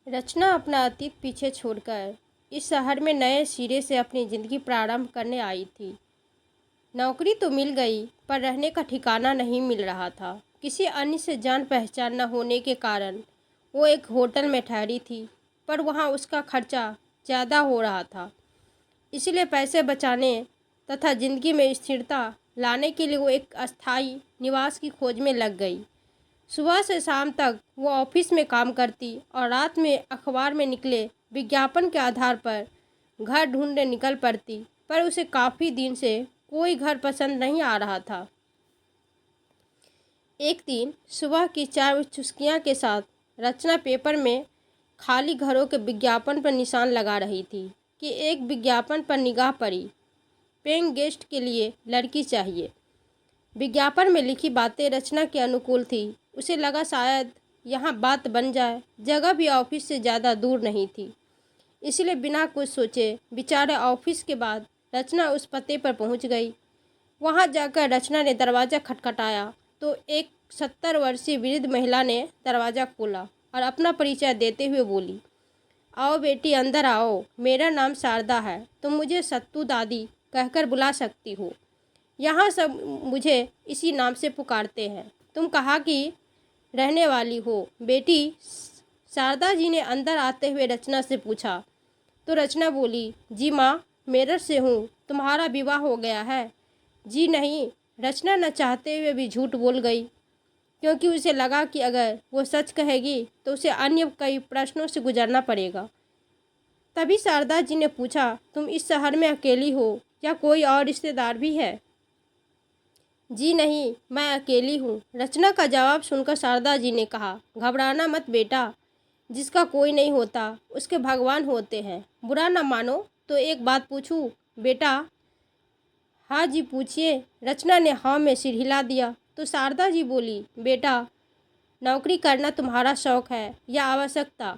रचना अपना अतीत पीछे छोड़कर इस शहर में नए सिरे से अपनी ज़िंदगी प्रारंभ करने आई थी। नौकरी तो मिल गई पर रहने का ठिकाना नहीं मिल रहा था। किसी अन्य से जान पहचान न होने के कारण वो एक होटल में ठहरी थी, पर वहाँ उसका खर्चा ज़्यादा हो रहा था। इसलिए पैसे बचाने तथा ज़िंदगी में स्थिरता लाने के लिए वो एक अस्थायी निवास की खोज में लग गई। सुबह से शाम तक वो ऑफिस में काम करती और रात में अखबार में निकले विज्ञापन के आधार पर घर ढूंढने निकल पड़ती, पर उसे काफ़ी दिन से कोई घर पसंद नहीं आ रहा था। एक दिन सुबह की चाय चुस्कियाँ के साथ रचना पेपर में खाली घरों के विज्ञापन पर निशान लगा रही थी कि एक विज्ञापन पर निगाह पड़ी। पेइंग गेस्ट के लिए लड़की चाहिए। विज्ञापन में लिखी बातें रचना के अनुकूल थी। उसे लगा शायद यहाँ बात बन जाए। जगह भी ऑफिस से ज़्यादा दूर नहीं थी, इसलिए बिना कुछ सोचे विचारे ऑफिस के बाद रचना उस पते पर पहुँच गई। वहाँ जाकर रचना ने दरवाज़ा खटखटाया तो एक 70 वर्षीय वृद्ध महिला ने दरवाज़ा खोला और अपना परिचय देते हुए बोली, आओ बेटी अंदर आओ, मेरा नाम शारदा है, तुम मुझे सत्तू दादी कहकर बुला सकती हो। यहाँ सब मुझे इसी नाम से पुकारते हैं। तुम कहाँ की रहने वाली हो बेटी? शारदा जी ने अंदर आते हुए रचना से पूछा तो रचना बोली, जी माँ, मेरठ से हूँ। तुम्हारा विवाह हो गया है? जी नहीं। रचना न चाहते हुए भी झूठ बोल गई, क्योंकि उसे लगा कि अगर वो सच कहेगी तो उसे अन्य कई प्रश्नों से गुजरना पड़ेगा। तभी शारदा जी ने पूछा, तुम इस शहर में अकेली हो या कोई और रिश्तेदार भी है? जी नहीं, मैं अकेली हूँ। रचना का जवाब सुनकर शारदा जी ने कहा, घबराना मत बेटा, जिसका कोई नहीं होता उसके भगवान होते हैं। बुरा न मानो तो एक बात पूछूं बेटा? हाँ जी पूछिए। रचना ने हाँ में सिर हिला दिया तो शारदा जी बोली, बेटा, नौकरी करना तुम्हारा शौक है या आवश्यकता?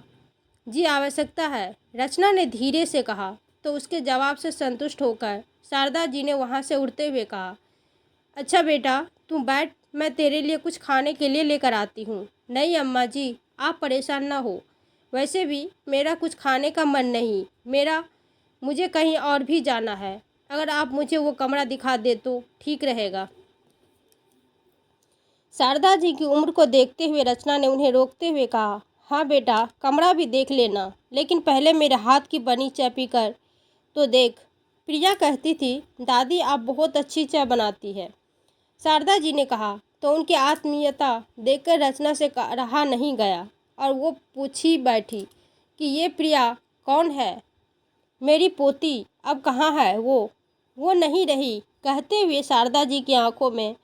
जी आवश्यकता है, रचना ने धीरे से कहा। तो उसके जवाब से संतुष्ट होकर शारदा जी ने वहाँ से उड़ते हुए कहा, अच्छा बेटा तू बैठ, मैं तेरे लिए कुछ खाने के लिए लेकर आती हूँ। नहीं अम्मा जी, आप परेशान ना हो, वैसे भी मेरा कुछ खाने का मन नहीं, मुझे कहीं और भी जाना है। अगर आप मुझे वो कमरा दिखा दे तो ठीक रहेगा। शारदा जी की उम्र को देखते हुए रचना ने उन्हें रोकते हुए कहा, हाँ बेटा, कमरा भी देख लेना, लेकिन पहले मेरे हाथ की बनी चाय पीकर तो देख। प्रिया कहती थी दादी आप बहुत अच्छी चाय बनाती है, शारदा जी ने कहा। तो उनकी आत्मीयता देखकर रचना से रहा नहीं गया और वो पूछी बैठी कि ये प्रिया कौन है? मेरी पोती। अब कहाँ है वो नहीं रही। कहते हुए शारदा जी की आंखों में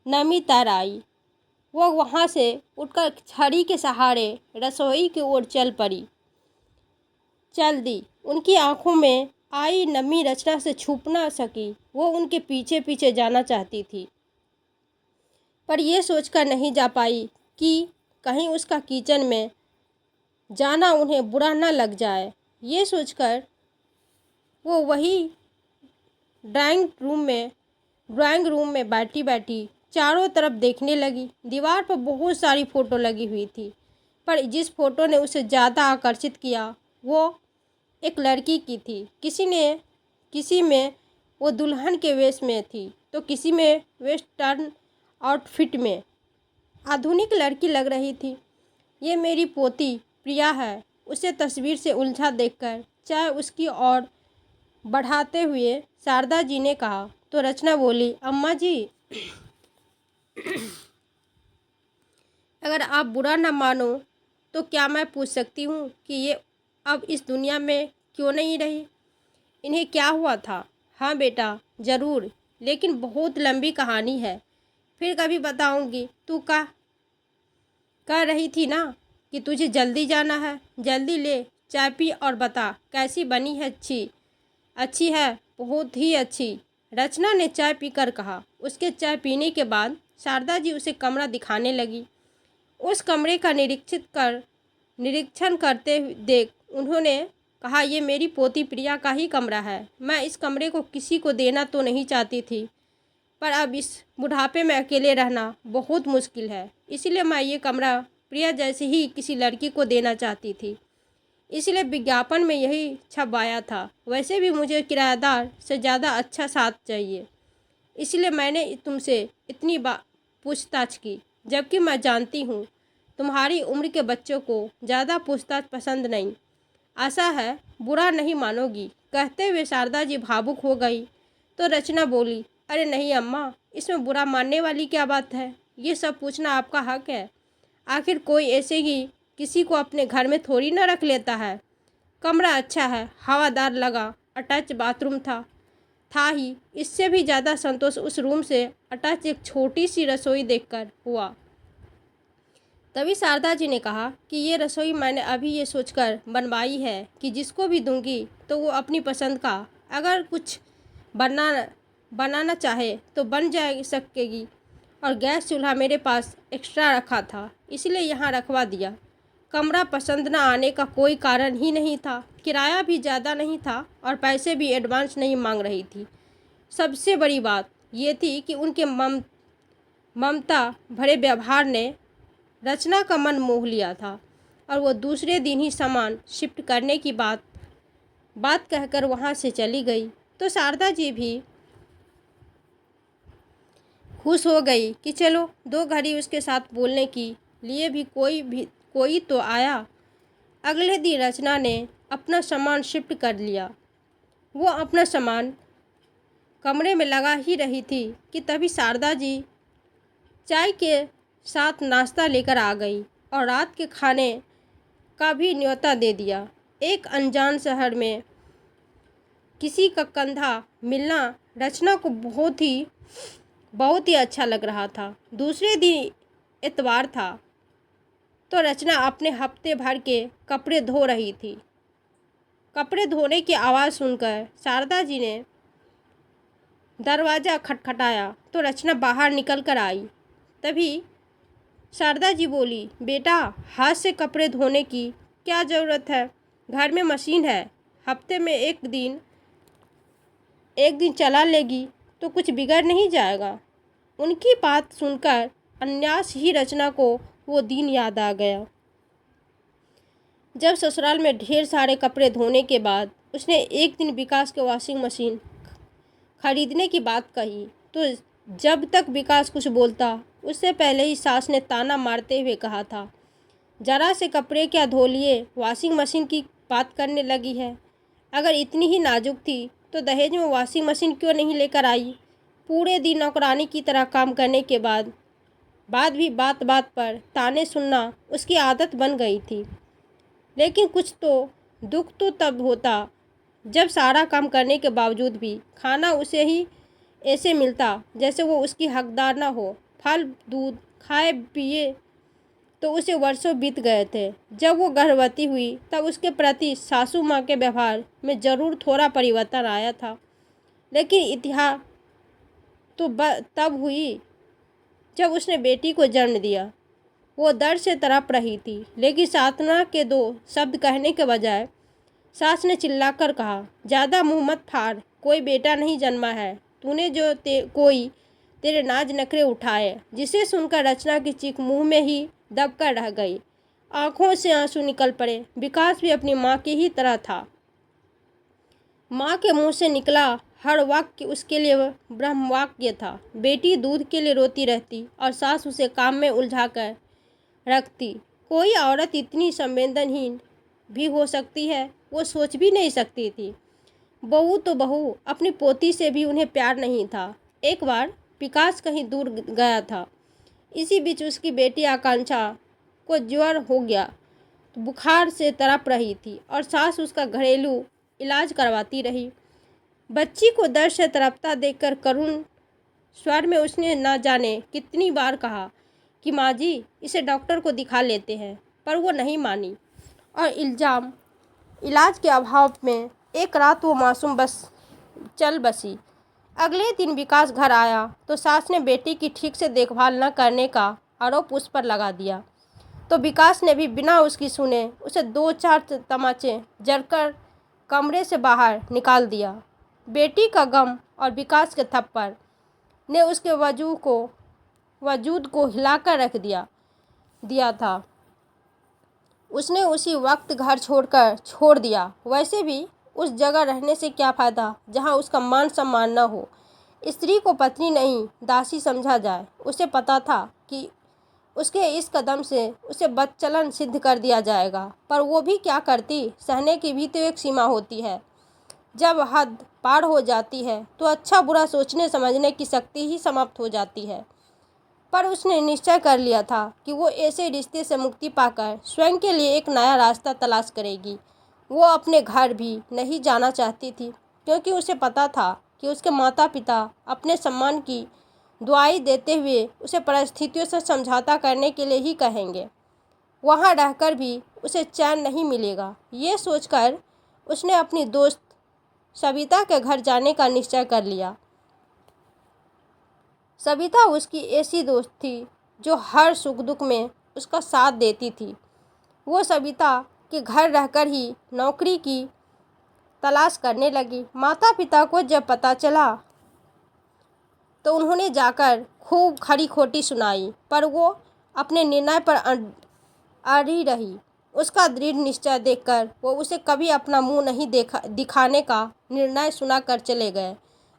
नमी तर आई। वो वहाँ से उठकर छड़ी के सहारे रसोई की ओर चल दी। उनकी आंखों में आई नमी रचना से छुप ना सकी। वो उनके पीछे पीछे जाना चाहती थी, पर यह सोचकर नहीं जा पाई कि कहीं उसका किचन में जाना उन्हें बुरा न लग जाए। ये सोचकर वो वही ड्राइंग रूम में बैठी बैठी चारों तरफ देखने लगी। दीवार पर बहुत सारी फ़ोटो लगी हुई थी, पर जिस फ़ोटो ने उसे ज़्यादा आकर्षित किया वो एक लड़की की थी। किसी में वो दुल्हन के वेश में थी तो किसी में वेस्टर्न आउटफिट में आधुनिक लड़की लग रही थी। ये मेरी पोती प्रिया है, उसे तस्वीर से उलझा देखकर चाय उसकी ओर बढ़ाते हुए शारदा जी ने कहा। तो रचना बोली, अम्मा जी, अगर आप बुरा न मानो तो क्या मैं पूछ सकती हूँ कि ये अब इस दुनिया में क्यों नहीं रही? इन्हें क्या हुआ था? हाँ बेटा ज़रूर, लेकिन बहुत लंबी कहानी है, फिर कभी बताऊँगी। तू कह रही थी ना कि तुझे जल्दी जाना है। जल्दी ले, चाय पी और बता कैसी बनी है? अच्छी है, बहुत ही अच्छी, रचना ने चाय पीकर कहा। उसके चाय पीने के बाद शारदा जी उसे कमरा दिखाने लगी। उस कमरे का निरीक्षण करते देख उन्होंने कहा, ये मेरी पोती प्रिया का ही कमरा है। मैं इस कमरे को किसी को देना तो नहीं चाहती थी, पर अब इस बुढ़ापे में अकेले रहना बहुत मुश्किल है, इसलिए मैं ये कमरा प्रिया जैसी ही किसी लड़की को देना चाहती थी। इसलिए विज्ञापन में यही छपवाया था। वैसे भी मुझे किराएदार से ज़्यादा अच्छा साथ चाहिए, इसलिए मैंने तुमसे इतनी पूछताछ की, जबकि मैं जानती हूँ तुम्हारी उम्र के बच्चों को ज़्यादा पूछताछ पसंद नहीं। आशा है बुरा नहीं मानोगी। कहते हुए शारदा जी भावुक हो गई तो रचना बोली, अरे नहीं अम्मा, इसमें बुरा मानने वाली क्या बात है? ये सब पूछना आपका हक है। आखिर कोई ऐसे ही किसी को अपने घर में थोड़ी ना रख लेता है। कमरा अच्छा है, हवादार लगा, अटैच बाथरूम था ही। इससे भी ज़्यादा संतोष उस रूम से अटैच एक छोटी सी रसोई देखकर हुआ। तभी शारदा जी ने कहा कि ये रसोई मैंने अभी ये सोचकर बनवाई है कि जिसको भी दूंगी तो वो अपनी पसंद का अगर कुछ बनाना चाहे तो बन सकेगी। और गैस चूल्हा मेरे पास एक्स्ट्रा रखा था, इसलिए यहाँ रखवा दिया। कमरा पसंद न आने का कोई कारण ही नहीं था। किराया भी ज़्यादा नहीं था और पैसे भी एडवांस नहीं मांग रही थी। सबसे बड़ी बात ये थी कि उनके ममता भरे व्यवहार ने रचना का मन मोह लिया था और वो दूसरे दिन ही सामान शिफ्ट करने की बात कहकर वहाँ से चली गई। तो शारदा जी भी खुश हो गई कि चलो 2 घड़ी उसके साथ बोलने के लिए भी कोई तो आया। अगले दिन रचना ने अपना सामान शिफ्ट कर लिया। वो अपना सामान कमरे में लगा ही रही थी कि तभी शारदा जी चाय के साथ नाश्ता लेकर आ गई और रात के खाने का भी न्योता दे दिया। एक अनजान शहर में किसी का कंधा मिलना रचना को बहुत ही अच्छा लग रहा था। दूसरे दिन इतवार था तो रचना अपने हफ्ते भर के कपड़े धो रही थी। कपड़े धोने की आवाज़ सुनकर शारदा जी ने दरवाज़ा खटखटाया तो रचना बाहर निकल कर आई। तभी शारदा जी बोली, बेटा, हाथ से कपड़े धोने की क्या ज़रूरत है? घर में मशीन है, हफ्ते में एक दिन चला लेगी तो कुछ बिगड़ नहीं जाएगा। उनकी बात सुनकर अन्यास ही रचना को वो दिन याद आ गया जब ससुराल में ढेर सारे कपड़े धोने के बाद उसने एक दिन विकास के वॉशिंग मशीन खरीदने की बात कही। तो जब तक विकास कुछ बोलता उससे पहले ही सास ने ताना मारते हुए कहा था, जरा से कपड़े क्या धो लिए, वॉशिंग मशीन की बात करने लगी है। अगर इतनी ही नाजुक थी तो दहेज में वॉशिंग मशीन क्यों नहीं लेकर आई? पूरे दिन नौकरानी की तरह काम करने के बाद भी बात बात पर ताने सुनना उसकी आदत बन गई थी। लेकिन कुछ तो दुख तो तब होता जब सारा काम करने के बावजूद भी खाना उसे ही ऐसे मिलता जैसे वो उसकी हकदार ना हो। फल दूध खाए पिए तो उसे वर्षों बीत गए थे। जब वो गर्भवती हुई तब उसके प्रति सासू माँ के व्यवहार में ज़रूर थोड़ा परिवर्तन आया था, लेकिन इतिहास तो तब हुई जब उसने बेटी को जन्म दिया। वो दर्द से तड़प रही थी, लेकिन साधना के 2 शब्द कहने के बजाय सास ने चिल्लाकर कहा, ज़्यादा मुँह मत फाड़, कोई बेटा नहीं जन्मा है, तूने जो कोई तेरे नाज नखरे उठाए। जिसे सुनकर रचना की चीख मुंह में ही दबकर रह गई। आंखों से आंसू निकल पड़े। विकास भी अपनी माँ की ही तरह था। माँ के मुंह से निकला हर वाक्य उसके लिए ब्रह्मवाक्य था। बेटी दूध के लिए रोती रहती और सास उसे काम में उलझा कर रखती। कोई औरत इतनी संवेदनहीन भी हो सकती है, वो सोच भी नहीं सकती थी। बहू तो बहू, अपनी पोती से भी उन्हें प्यार नहीं था। एक बार विकास कहीं दूर गया था। इसी बीच उसकी बेटी आकांक्षा को ज्वर हो गया तो बुखार से तड़प रही थी और सास उसका घरेलू इलाज करवाती रही। बच्ची को दर्द से तड़पता देखकर करुण स्वर में उसने न जाने कितनी बार कहा कि माँ जी, इसे डॉक्टर को दिखा लेते हैं, पर वो नहीं मानी और इलाज के अभाव में एक रात वो मासूम चल बसी। अगले दिन विकास घर आया तो सास ने बेटी की ठीक से देखभाल न करने का आरोप उस पर लगा दिया। तो विकास ने भी बिना उसकी सुने उसे 2-4 तमाचे जड़कर कमरे से बाहर निकाल दिया। बेटी का गम और विकास के थप्पड़ ने उसके वजूद को हिलाकर रख दिया था। उसने उसी वक्त घर छोड़ दिया। वैसे भी उस जगह रहने से क्या फ़ायदा जहाँ उसका मान सम्मान न हो। स्त्री को पत्नी नहीं दासी समझा जाए। उसे पता था कि उसके इस कदम से उसे बदचलन सिद्ध कर दिया जाएगा, पर वो भी क्या करती। सहने की भी तो एक सीमा होती है। जब हद पार हो जाती है तो अच्छा बुरा सोचने समझने की शक्ति ही समाप्त हो जाती है। पर उसने निश्चय कर लिया था कि वो ऐसे रिश्ते से मुक्ति पाकर स्वयं के लिए एक नया रास्ता तलाश करेगी। वो अपने घर भी नहीं जाना चाहती थी, क्योंकि उसे पता था कि उसके माता पिता अपने सम्मान की दुआई देते हुए उसे परिस्थितियों से समझौता करने के लिए ही कहेंगे। वहाँ रहकर भी उसे चैन नहीं मिलेगा। ये सोचकर उसने अपनी दोस्त सविता के घर जाने का निश्चय कर लिया। सविता उसकी ऐसी दोस्त थी जो हर सुख दुख में उसका साथ देती थी। वो सविता के घर रहकर ही नौकरी की तलाश करने लगी। माता पिता को जब पता चला तो उन्होंने जाकर खूब खरी खोटी सुनाई, पर वो अपने निर्णय पर अड़ी रही। उसका दृढ़ निश्चय देखकर वो उसे कभी अपना मुंह नहीं दिखाने का निर्णय सुनाकर चले गए।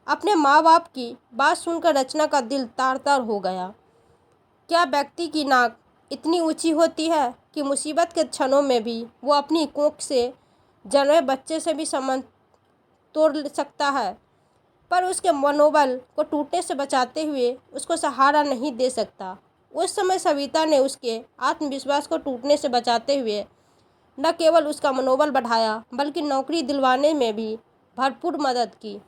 अपने माँ बाप की बात सुनकर रचना का दिल तार तार हो गया। क्या व्यक्ति की नाक इतनी ऊंची होती है कि मुसीबत के क्षणों में भी वो अपनी कोख से जन्मे बच्चे से भी संबंध तोड़ सकता है, पर उसके मनोबल को टूटने से बचाते हुए उसको सहारा नहीं दे सकता। उस समय सविता ने उसके आत्मविश्वास को टूटने से बचाते हुए न केवल उसका मनोबल बढ़ाया, बल्कि नौकरी दिलवाने में भी भरपूर मदद की।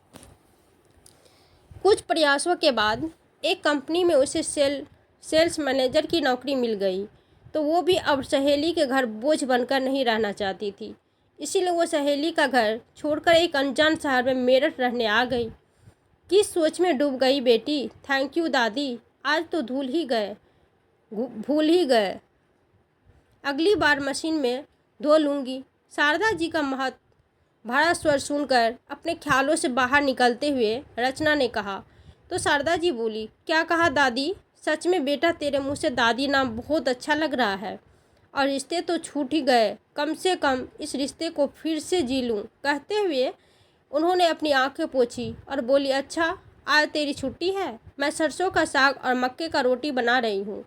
कुछ प्रयासों के बाद एक कंपनी में उसे सेल्स मैनेजर की नौकरी मिल गई, तो वो भी अब सहेली के घर बोझ बनकर नहीं रहना चाहती थी। इसीलिए वो सहेली का घर छोड़कर एक अनजान शहर में मेरठ रहने आ गई। किस सोच में डूब गई बेटी। थैंक यू दादी, आज तो भूल ही गए। अगली बार मशीन में धो लूँगी। शारदा जी का भरा स्वर सुनकर अपने ख्यालों से बाहर निकलते हुए रचना ने कहा। तो शारदा जी बोली, क्या कहा दादी। सच में बेटा, तेरे मुँह से दादी नाम बहुत अच्छा लग रहा है। और रिश्ते तो छूट ही गए, कम से कम इस रिश्ते को फिर से जी लूँ। कहते हुए उन्होंने अपनी आंखें पोंछी और बोली, अच्छा आज तेरी छुट्टी है। मैं सरसों का साग और मक्के का रोटी बना रही हूँ,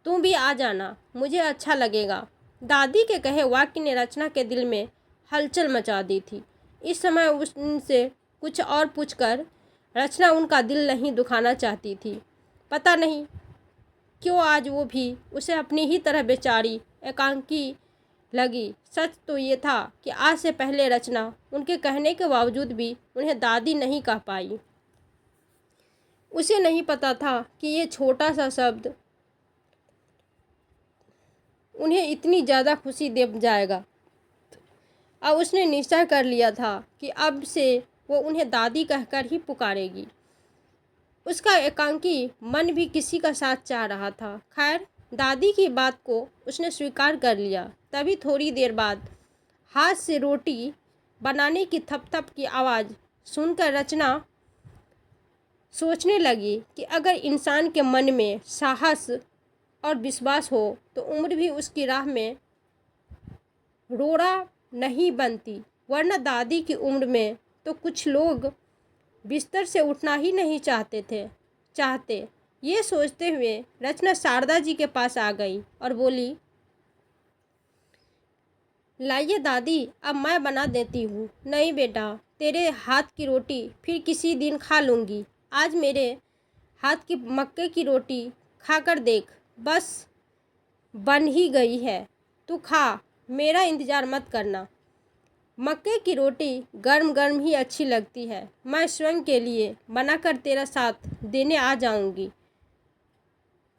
तुम भी आ जाना, मुझे अच्छा लगेगा। दादी के कहे वाक्य ने रचना के दिल में हलचल मचा दी थी। इस समय उनसे कुछ और पूछकर रचना उनका दिल नहीं दुखाना चाहती थी। पता नहीं क्यों आज वो भी उसे अपनी ही तरह बेचारी एकांकी लगी। सच तो ये था कि आज से पहले रचना उनके कहने के बावजूद भी उन्हें दादी नहीं कह पाई। उसे नहीं पता था कि ये छोटा सा शब्द उन्हें इतनी ज़्यादा खुशी दे जाएगा। अब उसने निश्चय कर लिया था कि अब से वो उन्हें दादी कहकर ही पुकारेगी। उसका एकांकी मन भी किसी का साथ चाह रहा था। खैर, दादी की बात को उसने स्वीकार कर लिया। तभी थोड़ी देर बाद हाथ से रोटी बनाने की थप-थप की आवाज़ सुनकर रचना सोचने लगी कि अगर इंसान के मन में साहस और विश्वास हो तो उम्र भी उसकी राह में रोड़ा नहीं बनती। वरना दादी की उम्र में तो कुछ लोग बिस्तर से उठना ही नहीं चाहते। ये सोचते हुए रचना शारदा जी के पास आ गई और बोली, लाइए दादी, अब मैं बना देती हूँ। नहीं बेटा, तेरे हाथ की रोटी फिर किसी दिन खा लूँगी। आज मेरे हाथ की मक्के की रोटी खाकर देख, बस बन ही गई है, तू खा, मेरा इंतज़ार मत करना। मक्के की रोटी गर्म गर्म ही अच्छी लगती है। मैं स्वयं के लिए बनाकर तेरा साथ देने आ जाऊंगी।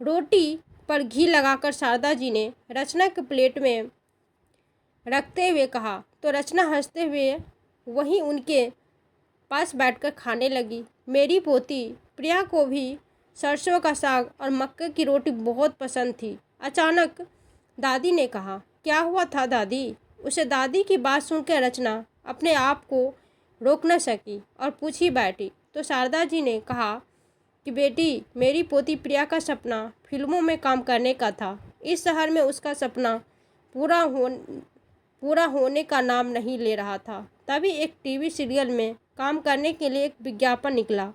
रोटी पर घी लगाकर शारदा जी ने रचना के प्लेट में रखते हुए कहा, तो रचना हंसते हुए वहीं उनके पास बैठकर खाने लगी। मेरी पोती प्रिया को भी सरसों का साग और मक्के की रोटी बहुत पसंद थी। अचानक दादी ने कहा, क्या हुआ था दादी। उसे दादी की बात सुनकर रचना अपने आप को रोक न सकी और पूछी बैठी। तो शारदा जी ने कहा कि बेटी, मेरी पोती प्रिया का सपना फिल्मों में काम करने का था। इस शहर में उसका सपना पूरा होने का नाम नहीं ले रहा था। तभी एक टीवी सीरियल में काम करने के लिए एक विज्ञापन निकला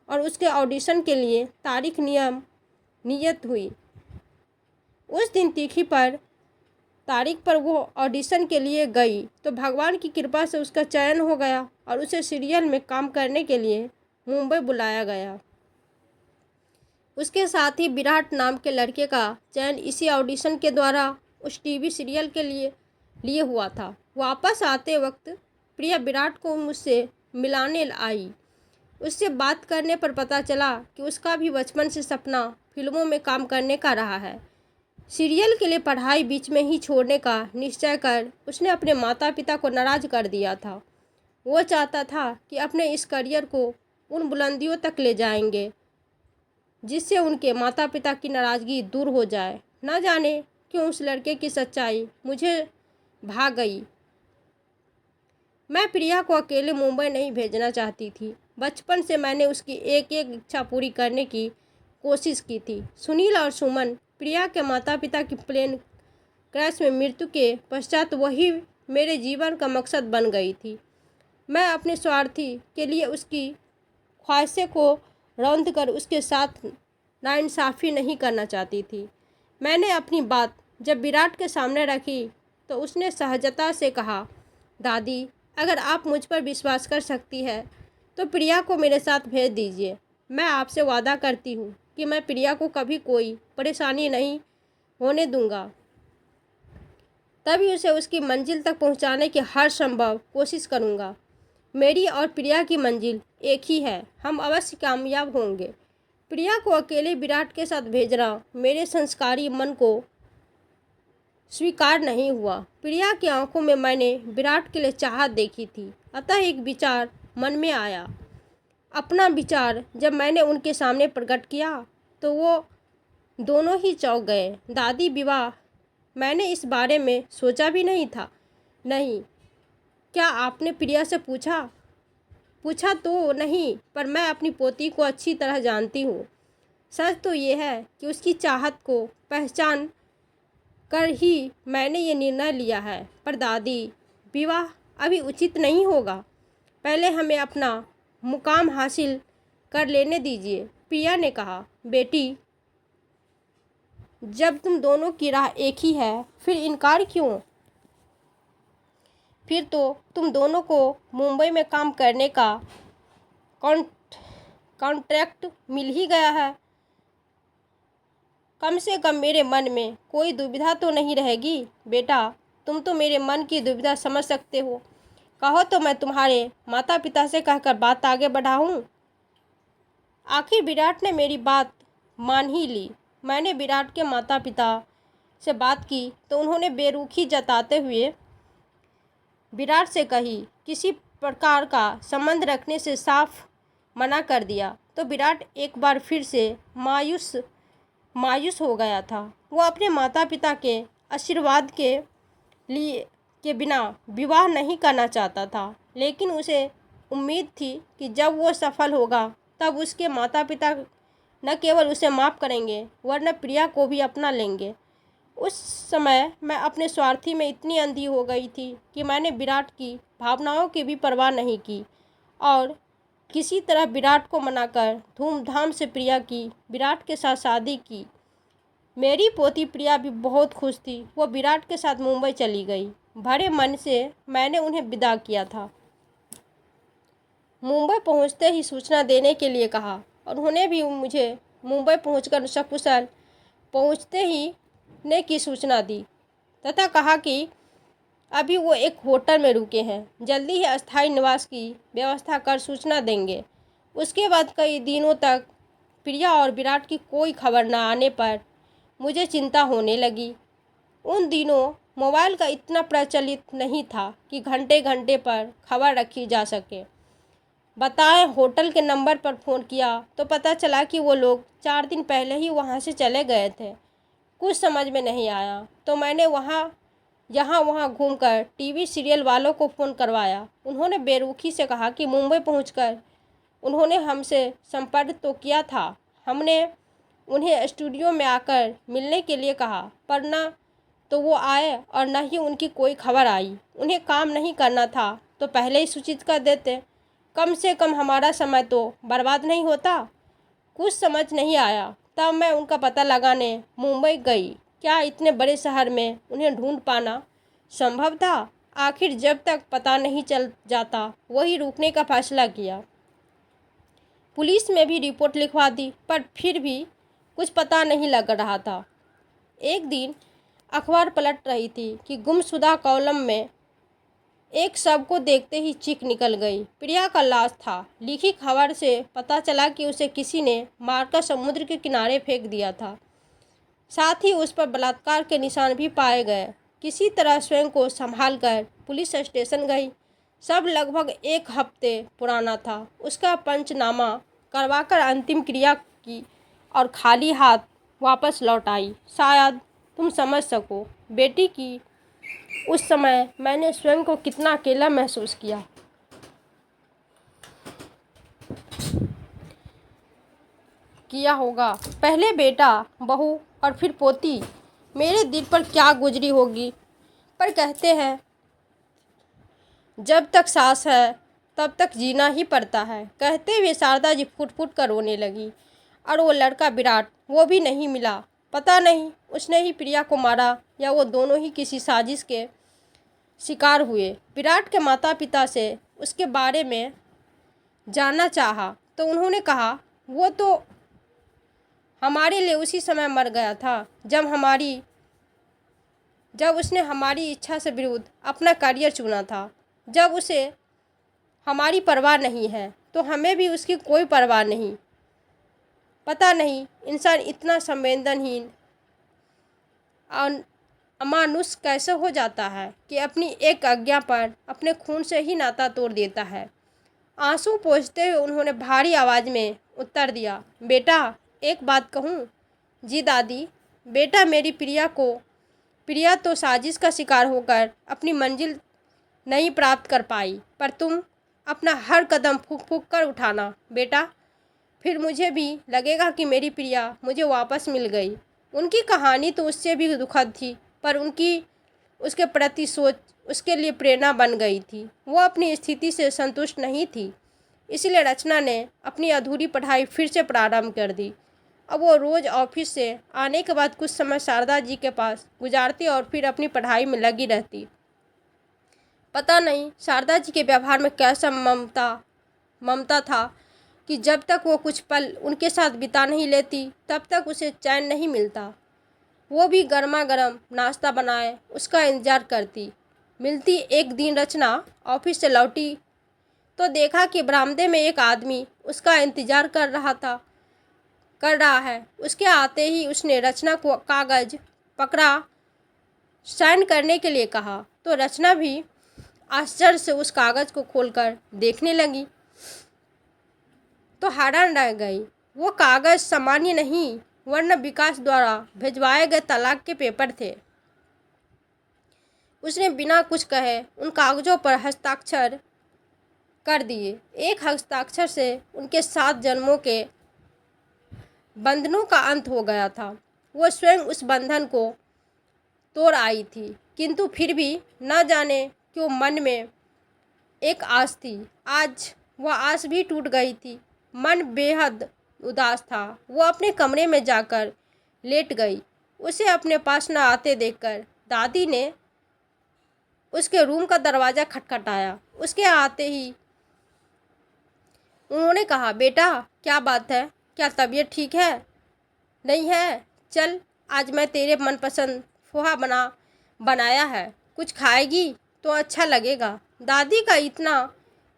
और उसके ऑडिशन के लिए तारीख नियत हुई। उस दिन तिथि पर तारीख पर वो ऑडिशन के लिए गई तो भगवान की कृपा से उसका चयन हो गया और उसे सीरियल में काम करने के लिए मुंबई बुलाया गया। उसके साथ ही विराट नाम के लड़के का चयन इसी ऑडिशन के द्वारा उस टीवी सीरियल के लिए हुआ था। वापस आते वक्त प्रिया विराट को मुझसे मिलाने आई। उससे बात करने पर पता चला कि उसका भी बचपन से सपना फिल्मों में काम करने का रहा है। सीरियल के लिए पढ़ाई बीच में ही छोड़ने का निश्चय कर उसने अपने माता पिता को नाराज कर दिया था। वो चाहता था कि अपने इस करियर को उन बुलंदियों तक ले जाएंगे जिससे उनके माता पिता की नाराज़गी दूर हो जाए। न जाने क्यों उस लड़के की सच्चाई मुझे भा गई। मैं प्रिया को अकेले मुंबई नहीं भेजना चाहती थी। बचपन से मैंने उसकी एक एक इच्छा पूरी करने की कोशिश की थी। सुनील और सुमन प्रिया के माता पिता की प्लेन क्रैश में मृत्यु के पश्चात वही मेरे जीवन का मकसद बन गई थी। मैं अपने स्वार्थी के लिए उसकी ख्वाहिशों को रौंद कर उसके साथ नाइंसाफ़ी नहीं करना चाहती थी। मैंने अपनी बात जब विराट के सामने रखी तो उसने सहजता से कहा, दादी, अगर आप मुझ पर विश्वास कर सकती है तो प्रिया को मेरे साथ भेज दीजिए। मैं आपसे वादा करती हूँ कि मैं प्रिया को कभी कोई परेशानी नहीं होने दूंगा। तभी उसे उसकी मंजिल तक पहुँचाने की हर संभव कोशिश करूँगा। मेरी और प्रिया की मंजिल एक ही है। हम अवश्य कामयाब होंगे। प्रिया को अकेले विराट के साथ भेजना मेरे संस्कारी मन को स्वीकार नहीं हुआ। प्रिया की आंखों में मैंने विराट के लिए चाहत देखी थी। अतः एक विचार मन में आया। अपना विचार जब मैंने उनके सामने प्रकट किया तो वो दोनों ही चौंक गए। दादी, विवाह? मैंने इस बारे में सोचा भी नहीं था। नहीं। क्या आपने प्रिया से पूछा? पूछा तो नहीं, पर मैं अपनी पोती को अच्छी तरह जानती हूँ। सच तो ये है कि उसकी चाहत को पहचान कर ही मैंने ये निर्णय लिया है। पर दादी, विवाह अभी उचित नहीं होगा। पहले हमें अपना मुकाम हासिल कर लेने दीजिए। प्रिया ने कहा, बेटी, जब तुम दोनों की राह एक ही है फिर इनकार क्यों? फिर तो तुम दोनों को मुंबई में काम करने का कॉन्ट्रैक्ट मिल ही गया है। कम से कम मेरे मन में कोई दुविधा तो नहीं रहेगी। बेटा, तुम तो मेरे मन की दुविधा समझ सकते हो। कहो तो मैं तुम्हारे माता पिता से कहकर बात आगे बढ़ाऊं। आखिर विराट ने मेरी बात मान ही ली। मैंने विराट के माता पिता से बात की तो उन्होंने बेरुखी जताते हुए विराट से कही किसी प्रकार का संबंध रखने से साफ मना कर दिया। तो विराट एक बार फिर से मायूस हो गया था। वो अपने माता पिता के आशीर्वाद के बिना विवाह नहीं करना चाहता था, लेकिन उसे उम्मीद थी कि जब वो सफल होगा तब उसके माता पिता न केवल उसे माफ़ करेंगे वरना प्रिया को भी अपना लेंगे। उस समय मैं अपने स्वार्थी में इतनी अंधी हो गई थी कि मैंने विराट की भावनाओं की भी परवाह नहीं की और किसी तरह विराट को मनाकर धूमधाम से प्रिया की विराट के साथ शादी की। मेरी पोती प्रिया भी बहुत खुश थी। वो विराट के साथ मुंबई चली गई। भरे मन से मैंने उन्हें विदा किया था। मुंबई पहुंचते ही सूचना देने के लिए कहा और उन्होंने भी मुझे मुंबई पहुंचकर सकुशल पहुंचते ही ने की सूचना दी तथा कहा कि अभी वो एक होटल में रुके हैं, जल्दी ही अस्थायी निवास की व्यवस्था कर सूचना देंगे। उसके बाद कई दिनों तक प्रिया और विराट की कोई खबर न आने पर मुझे चिंता होने लगी। उन दिनों मोबाइल का इतना प्रचलित नहीं था कि घंटे घंटे पर खबर रखी जा सके। बताएं, होटल के नंबर पर फ़ोन किया तो पता चला कि वो लोग 4 दिन पहले ही वहाँ से चले गए थे। कुछ समझ में नहीं आया तो मैंने यहाँ वहाँ घूमकर टीवी सीरियल वालों को फ़ोन करवाया। उन्होंने बेरुखी से कहा कि मुंबई पहुंचकर उन्होंने हमसे संपर्क तो किया था। हमने उन्हें स्टूडियो में आकर मिलने के लिए कहा, पर न तो वो आए और न ही उनकी कोई खबर आई। उन्हें काम नहीं करना था तो पहले ही सूचित कर देते, कम से कम हमारा समय तो बर्बाद नहीं होता। कुछ समझ नहीं आया, तब मैं उनका पता लगाने मुंबई गई। क्या इतने बड़े शहर में उन्हें ढूंढ पाना संभव था? आखिर जब तक पता नहीं चल जाता वही रुकने का फैसला किया। पुलिस में भी रिपोर्ट लिखवा दी, पर फिर भी कुछ पता नहीं लग रहा था। एक दिन अखबार पलट रही थी कि गुमशुदा कॉलम में एक शव को देखते ही चीख निकल गई। प्रिया का लाश था। लिखी खबर से पता चला कि उसे किसी ने मारकर समुद्र के किनारे फेंक दिया था। साथ ही उस पर बलात्कार के निशान भी पाए गए। किसी तरह स्वयं को संभालकर पुलिस स्टेशन गई। शव लगभग 1 हफ्ते पुराना था। उसका पंचनामा करवाकर अंतिम क्रिया की और खाली हाथ वापस लौट आई। शायद तुम समझ सको बेटी की उस समय मैंने स्वयं को कितना अकेला महसूस किया होगा। पहले बेटा, बहू और फिर पोती। मेरे दिल पर क्या गुजरी होगी। पर कहते हैं जब तक सांस है तब तक जीना ही पड़ता है। कहते हुए शारदा जी फूट फूट कर रोने लगी। और वो लड़का विराट, वो भी नहीं मिला। पता नहीं उसने ही प्रिया को मारा या वो दोनों ही किसी साजिश के शिकार हुए। विराट के माता पिता से उसके बारे में जानना चाहा तो उन्होंने कहा वो तो हमारे लिए उसी समय मर गया था जब उसने हमारी इच्छा से विरुद्ध अपना करियर चुना था। जब उसे हमारी परवाह नहीं है तो हमें भी उसकी कोई परवाह नहीं। पता नहीं इंसान इतना संवेदनहीन और अमानुष कैसे हो जाता है कि अपनी एक आज्ञा पर अपने खून से ही नाता तोड़ देता है। आंसू पोंछते हुए उन्होंने भारी आवाज़ में उत्तर दिया, बेटा एक बात कहूँ? जी दादी। बेटा, मेरी प्रिया तो साजिश का शिकार होकर अपनी मंजिल नहीं प्राप्त कर पाई, पर तुम अपना हर कदम फूंक फूंक कर उठाना बेटा। फिर मुझे भी लगेगा कि मेरी प्रिया मुझे वापस मिल गई। उनकी कहानी तो उससे भी दुखद थी, पर उसके प्रति सोच उसके लिए प्रेरणा बन गई थी। वो अपनी स्थिति से संतुष्ट नहीं थी, इसलिए रचना ने अपनी अधूरी पढ़ाई फिर से प्रारंभ कर दी। अब वो रोज़ ऑफिस से आने के बाद कुछ समय शारदा जी के पास गुजारती और फिर अपनी पढ़ाई में लगी रहती। पता नहीं शारदा जी के व्यवहार में कैसा ममता था कि जब तक वो कुछ पल उनके साथ बिता नहीं लेती तब तक उसे चैन नहीं मिलता। वो भी गर्मा गर्म नाश्ता बनाए उसका इंतजार करती। मिलती एक दिन रचना ऑफिस से लौटी तो देखा कि बरामदे में एक आदमी उसका इंतजार कर रहा है। उसके आते ही उसने रचना को कागज़ पकड़ा, साइन करने के लिए कहा तो रचना भी आश्चर्य से उस कागज़ को खोलकर देखने लगी तो हैरान रह गई। वो कागज़ सामान्य नहीं वरना विकास द्वारा भिजवाए गए तलाक के पेपर थे। उसने बिना कुछ कहे उन कागज़ों पर हस्ताक्षर कर दिए। एक हस्ताक्षर से उनके 7 जन्मों के बंधनों का अंत हो गया था। वो स्वयं उस बंधन को तोड़ आई थी, किंतु फिर भी न जाने क्यों मन में एक आस थी। आज वह आस भी टूट गई थी। मन बेहद उदास था। वो अपने कमरे में जाकर लेट गई। उसे अपने पास न आते देखकर दादी ने उसके रूम का दरवाज़ा खटखटाया। उसके आते ही उन्होंने कहा, बेटा क्या बात है? क्या तबीयत ठीक है? नहीं है? चल आज मैं तेरे मनपसंद पोहा बनाया है, कुछ खाएगी तो अच्छा लगेगा। दादी का इतना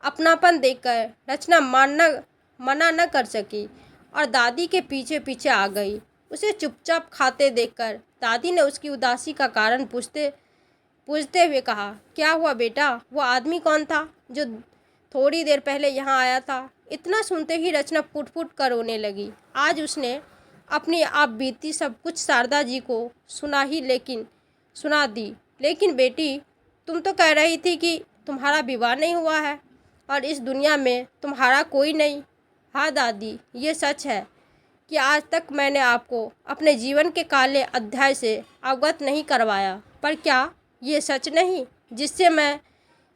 अपनापन देखकर रचना मना न कर सकी और दादी के पीछे पीछे आ गई। उसे चुपचाप खाते देखकर दादी ने उसकी उदासी का कारण पूछते हुए कहा, क्या हुआ बेटा? वो आदमी कौन था जो थोड़ी देर पहले यहाँ आया था? इतना सुनते ही रचना फूट फूट कर रोने लगी। आज उसने अपनी आप बीती सब कुछ शारदा जी को सुना दी। लेकिन बेटी, तुम तो कह रही थी कि तुम्हारा विवाह नहीं हुआ है और इस दुनिया में तुम्हारा कोई नहीं। हाँ दादी, ये सच है कि आज तक मैंने आपको अपने जीवन के काले अध्याय से अवगत नहीं करवाया, पर क्या ये सच नहीं जिससे मैं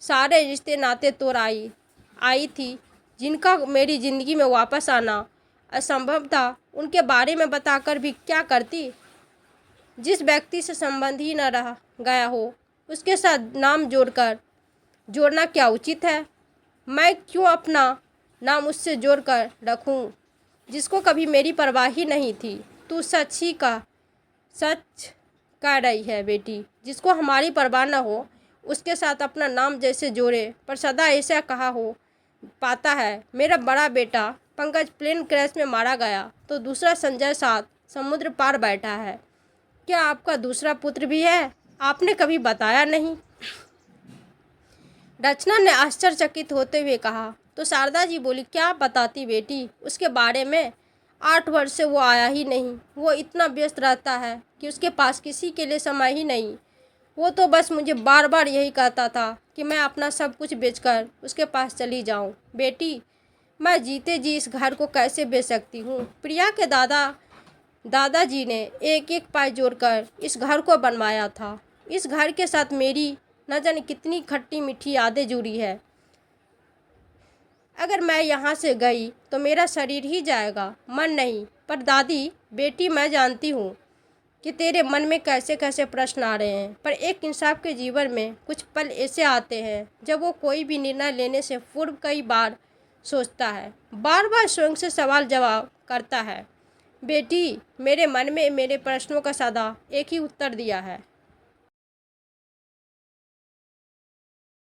सारे रिश्ते नाते तोड़ आई थी, जिनका मेरी ज़िंदगी में वापस आना असंभव था, उनके बारे में बताकर भी क्या करती। जिस व्यक्ति से संबंध ही न रह गया हो उसके साथ नाम जोड़ना क्या उचित है। मैं क्यों अपना नाम उससे जोड़कर रखूं जिसको कभी मेरी परवाह ही नहीं थी। तू सच कह रही है बेटी, जिसको हमारी परवाह न हो उसके साथ अपना नाम जैसे जोड़े, पर सदा ऐसा कहा हो पाता है। मेरा बड़ा बेटा पंकज प्लेन क्रैश में मारा गया तो दूसरा संजय साथ समुद्र पार बैठा है। क्या आपका दूसरा पुत्र भी है? आपने कभी बताया नहीं। रचना ने आश्चर्यचकित होते हुए कहा। तो शारदा जी बोली, क्या बताती बेटी, उसके बारे में 8 वर्ष से वो आया ही नहीं। वो इतना व्यस्त रहता है कि उसके पास किसी के लिए समय ही नहीं। वो तो बस मुझे बार बार यही कहता था कि मैं अपना सब कुछ बेचकर उसके पास चली जाऊं। बेटी, मैं जीते जी इस घर को कैसे बेच सकती हूँ। प्रिया के दादाजी ने एक एक पाई जोड़कर इस घर को बनवाया था। इस घर के साथ मेरी न जाने कितनी खट्टी मीठी यादें जुड़ी है। अगर मैं यहाँ से गई तो मेरा शरीर ही जाएगा, मन नहीं। पर दादी बेटी, मैं जानती हूँ कि तेरे मन में कैसे कैसे प्रश्न आ रहे हैं, पर एक इंसान के जीवन में कुछ पल ऐसे आते हैं जब वो कोई भी निर्णय लेने से पूर्व कई बार सोचता है, बार बार स्वयं से सवाल जवाब करता है। बेटी, मेरे मन में मेरे प्रश्नों का सदा एक ही उत्तर दिया है,